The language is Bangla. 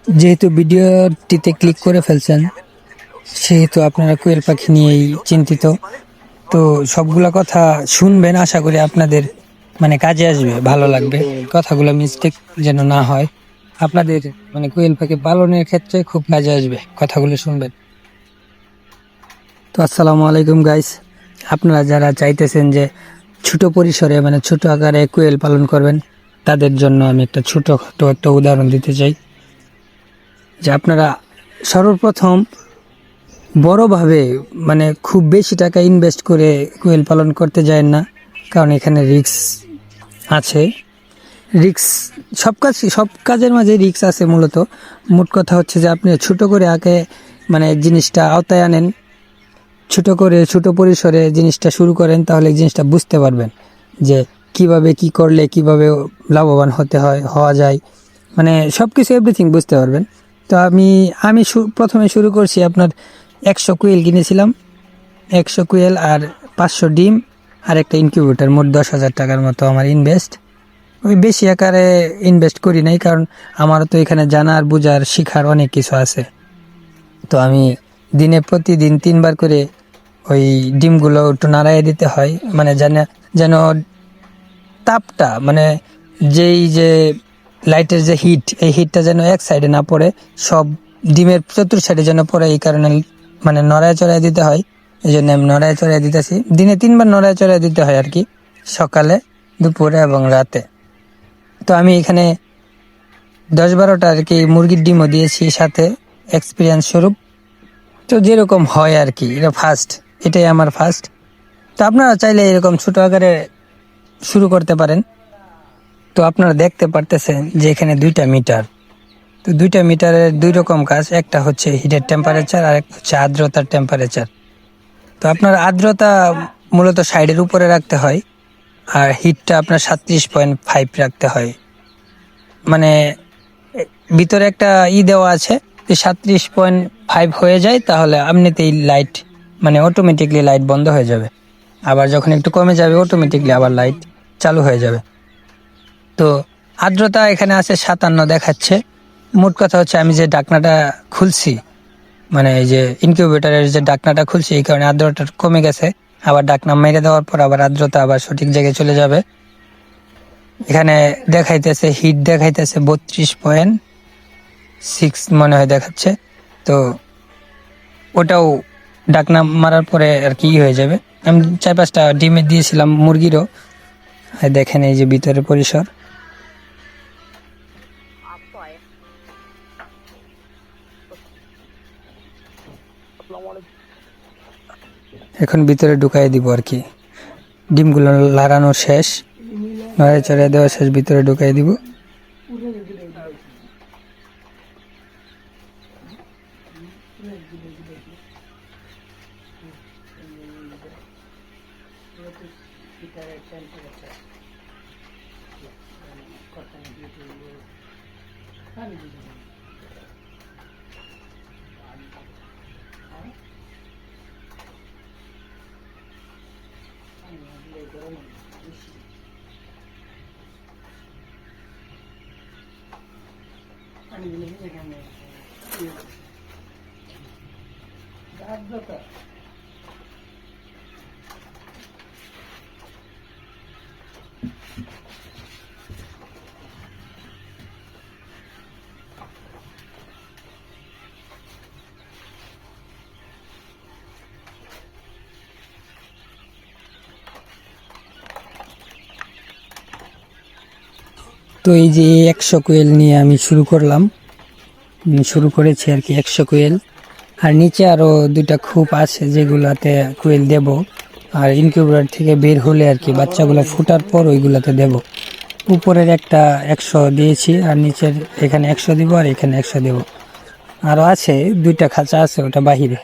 যেহেতু ভিডিওটিতে ক্লিক করে ফেলছেন সেহেতু আপনারা কোয়েল পাখি নিয়েই চিন্তিত, তো সবগুলা কথা শুনবেন। আশা করি আপনাদের কাজে আসবে, ভালো লাগবে। কথাগুলো মিস্টেক যেন না হয়, আপনাদের কোয়েল পাখি পালনের ক্ষেত্রে খুব কাজে আসবে, কথাগুলো শুনবেন। তো আসসালামু আলাইকুম গাইস, আপনারা যারা চাইতেছেন যে ছোট পরিসরে ছোট আকারে কোয়েল পালন করবেন, তাদের জন্য আমি একটা ছোটখাটো একটা উদাহরণ দিতে চাই। যে আপনারা সর্বপ্রথম বড়ভাবে খুব বেশি টাকা ইনভেস্ট করে কোয়েল পালন করতে যায় না, কারণ এখানে রিস্ক আছে। রিস্ক সব কাজের মাঝে রিস্ক আছে। মোট কথা হচ্ছে যে আপনি ছোট করে আগে জিনিসটা আওতায় আনেন, ছোট পরিসরে জিনিসটা শুরু করেন, তাহলে জিনিসটা বুঝতে পারবেন যে কিভাবে কি করলে কিভাবে লাভবান হওয়া যায়, সব কিছু এভরিথিং বুঝতে পারবেন। তো আমি প্রথমে শুরু করছি। আপনার 100 কোয়েল কিনেছিলাম, 100 কোয়েল আর 500 ডিম আর একটা ইনকিউবেটর, মোট 10,000 টাকার মতো আমার ইনভেস্ট। ওই বেশি আকারে ইনভেস্ট করি নাই, কারণ আমারও তো এখানে জানার বুঝার শিখার অনেক কিছু আছে। তো আমি প্রতিদিন 3 বার করে ওই ডিমগুলো একটু নাড়াইয়ে দিতে হয়, যেন তাপটা যেই যে লাইটের যে হিট, এই হিটটা যেন এক সাইডে না পড়ে, সব ডিমের চতুর সাইডে যেন পড়ে। এই কারণে নড়ায় চড়াই দিতে হয়। এই জন্য আমি নড়ায় চড়াই দিতেছি। দিনে 3 বার নড়ায় চড়াই দিতে হয় আর কি, সকালে, দুপুরে এবং রাতে। তো আমি এখানে 10-12টা আর কি মুরগির ডিমও দিয়েছি সাথে, এক্সপিরিয়েন্স স্বরূপ। তো যেরকম হয় আর কি, এটাই আমার ফার্স্ট। তো আপনারা চাইলে এরকম ছোট আকারে শুরু করতে পারেন। তো আপনারা দেখতে পারতেছেন যে এখানে 2টা মিটার। তো 2টা মিটারের 2 রকম কাজ, একটা হচ্ছে হিটের টেম্পারেচার আর একটা হচ্ছে আর্দ্রতার টেম্পারেচার। তো আপনার আর্দ্রতা মূলত সাইডের উপরে রাখতে হয়, আর হিটটা আপনার 37.5 রাখতে হয়। ভিতরে একটা দেওয়া আছে, 37.5 হয়ে যায়, তাহলে এমনিতেই লাইট অটোমেটিকলি লাইট বন্ধ হয়ে যাবে। আবার যখন একটু কমে যাবে, অটোমেটিকলি আবার লাইট চালু হয়ে যাবে। তো আর্দ্রতা এখানে আছে 57 দেখাচ্ছে। মোট কথা হচ্ছে আমি যে ঢাকনাটা খুলছি, এই যে ইনকিউবেটরের যে ঢাকনাটা খুলছি, এই কারণে আর্দ্রতা কমে গেছে। আবার ঢাকনা মেরে দেওয়ার পর আবার আর্দ্রতা আবার সঠিক জায়গায় চলে যাবে। এখানে দেখাইতেছে হিট, দেখাইতেছে 32.6 মনে হয় দেখাচ্ছে। তো ওটাও ঢাকনা মারার পরে আর কি হয়ে যাবে। আমি 4-5টা ডিমে দিয়েছিলাম মুরগিরও, দেখেন এই যে ভিতরে পরিসর। এখন ভিতরে ঢুকাই দিব আর কি, ডিমগুলো লাড়ানো শেষ, নড়াই চড়াই দেওয়া শেষ, ভিতরে ঢুকাই দিব। তো এই যে 100 কোয়েল নিয়ে আমি শুরু করেছি আর কি, 100 কোয়েল। আর নিচে আরো 2টা খোপ আছে যেগুলাতে কোয়েল দেব, আর ইনকিউবেটর থেকে বের হলে আর কি বাচ্চাগুলো ফুটার পর ওইগুলাতে দেব। উপরের একটা 100 দিয়েছি, আর নিচের এখানে 100 দিব, আর এখানে 100 দেব। আরো আছে 2টা খাঁচা আছে, ওটা বাহিরে।